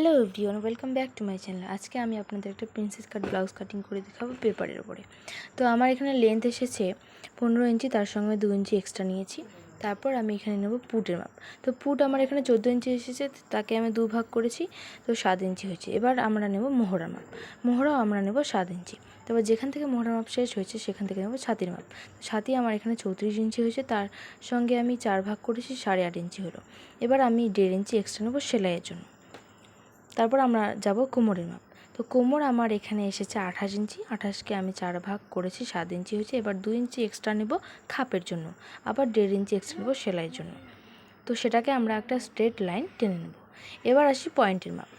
Hello everyone, welcome back to my channel. আজকে আমি আপনাদের একটা প্রিন্সেস কাট ব্লাউজ কাটিং করে দেখাবো পেপারের ওপরে। তো আমার এখানে লেন্থ এসেছে 15 ইঞ্চি, তার সঙ্গে 2 ইঞ্চি এক্সট্রা নিয়েছি। তারপর আমি এখানে নেব পুটের মাপ। তো পুট আমার এখানে 14 ইঞ্চি এসেছে, তাকে আমি 2 ভাগ করেছি, তো 7 ইঞ্চি হয়েছে। এবার আমরা নেব মোহরার মাপ। মোহরাও আমরা নেব 7 ইঞ্চি। তারপর যেখান থেকে মোহরার মাপ শেষ হয়েছে সেখান থেকে নেব ছাতির মাপ। ছাতি আমার এখানে 34 ইঞ্চি হয়েছে, তার সঙ্গে আমি 4 ভাগ করেছি, 8.5 ইঞ্চি হলো। এবার আমি 1.5 ইঞ্চি এক্সট্রা নেব সেলাইয়ের জন্য। তারপর আমরা যাব কোমরের মাপ। তো কোমর আমার এখানে এসেছে 28 ইঞ্চি, 28কে আমি 4 ভাগ করেছি, 7 ইঞ্চি হয়েছে। এবার 2 ইঞ্চি এক্সট্রা নেব খাপের জন্য, আবার 1.5 ইঞ্চি এক্সট্রা নেব সেলাইয়ের জন্য। তো সেটাকে আমরা একটা স্ট্রেট লাইন টেনে নেব। এবার আসি পয়েন্টের মাপ।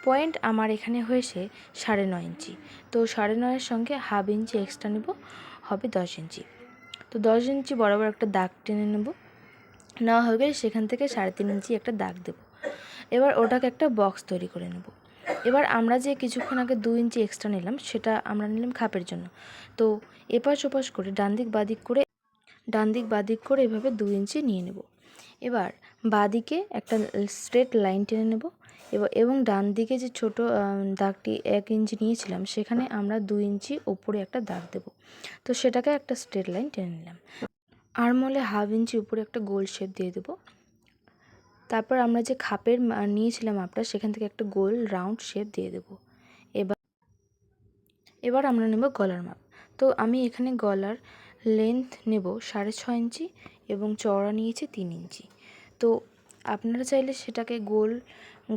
পয়েন্ট আমার এখানে হয়েছে 9.5 ইঞ্চি। তো 9.5-এর সঙ্গে হাফ ইঞ্চি এক্সট্রা নেব, হবে 10 ইঞ্চি। তো 10 ইঞ্চি বরাবর একটা দাগ টেনে নেব। নেওয়া হয়ে গেলে সেখান থেকে 3.5 ইঞ্চি একটা দাগ দেব। এবার ওটাকে একটা বক্স তৈরি করে নেব। এবার আমরা যে কিছুক্ষণ আগে 2 ইঞ্চি এক্সট্রা নিলাম, সেটা আমরা নিলাম খাপের জন্য। তো এপাশ ওপাশ করে ডান দিক বাদিক করে এভাবে 2 ইঞ্চি নিয়ে নেব। এবার বাদিকে একটা স্ট্রেট লাইন টেনে নেব এবং ডান দিকে যে ছোট দাগটি 1 ইঞ্চি নিয়েছিলাম, সেখানে আমরা 2 ইঞ্চি ওপরে একটা দাগ দেব। তো সেটাকে একটা স্ট্রেট লাইন টেনে নিলাম। আর্মহোলে হাফ ইঞ্চি উপরে একটা গোল শেপ দিয়ে দেবো। তারপর আমরা যে খাপের নিয়েছিলাম মাপটা, সেখান থেকে একটা গোল রাউন্ড শেপ দিয়ে দেব। এবার আমরা নেব গলার মাপ। তো আমি এখানে গলার লেন্থ নেব 6.5 ইঞ্চি এবং চওড়া নিয়েছি 3 ইঞ্চি। তো আপনারা চাইলে সেটাকে গোল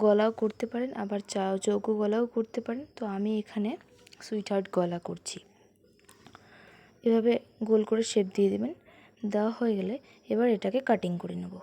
গলাও করতে পারেন, আবার চৌকো গলাও করতে পারেন। তো আমি এখানে সুইটহার্ট গলা করছি। এভাবে গোল করে শেপ দিয়ে দেবেন। দেওয়া হয়ে গেলে এবার এটাকে কাটিং করে নেব।